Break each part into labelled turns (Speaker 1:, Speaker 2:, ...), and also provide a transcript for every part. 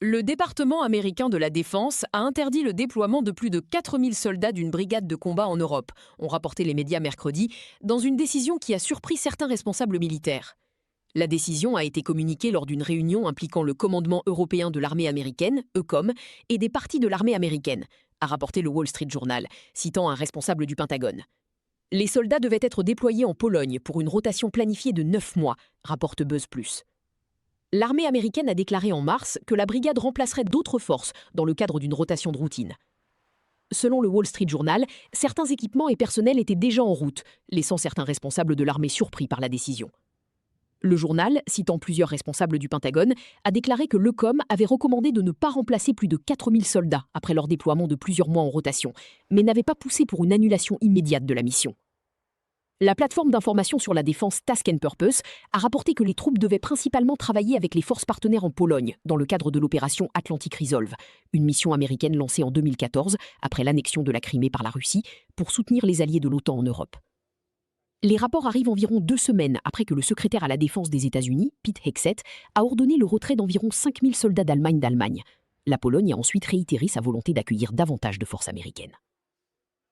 Speaker 1: Le département américain de la Défense a interdit le déploiement de plus de 4000 soldats d'une brigade de combat en Europe, ont rapporté les médias mercredi, dans une décision qui a surpris certains responsables militaires. La décision a été communiquée lors d'une réunion impliquant le commandement européen de l'armée américaine, EUCOM, et des parties de l'armée américaine, a rapporté le Wall Street Journal, citant un responsable du Pentagone. Les soldats devaient être déployés en Pologne pour une rotation planifiée de 9 mois, rapporte BuzzPlus. L'armée américaine a déclaré en mars que la brigade remplacerait d'autres forces dans le cadre d'une rotation de routine. Selon le Wall Street Journal, certains équipements et personnels étaient déjà en route, laissant certains responsables de l'armée surpris par la décision. Le journal, citant plusieurs responsables du Pentagone, a déclaré que l'EUCOM avait recommandé de ne pas remplacer plus de 4000 soldats après leur déploiement de plusieurs mois en rotation, mais n'avait pas poussé pour une annulation immédiate de la mission. La plateforme d'information sur la défense Task and Purpose a rapporté que les troupes devaient principalement travailler avec les forces partenaires en Pologne, dans le cadre de l'opération Atlantic Resolve, une mission américaine lancée en 2014, après l'annexion de la Crimée par la Russie, pour soutenir les alliés de l'OTAN en Europe. Les rapports arrivent environ 2 semaines après que le secrétaire à la défense des États-Unis, Pete Hegseth, a ordonné le retrait d'environ 5000 soldats d'Allemagne. La Pologne a ensuite réitéré sa volonté d'accueillir davantage de forces américaines.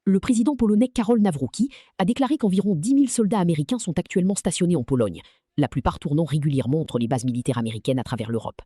Speaker 1: Le président polonais Karol Nawrocki a déclaré qu'environ 10 000 soldats américains sont actuellement stationnés en Pologne, la plupart tournant régulièrement entre les bases militaires américaines à travers l'Europe.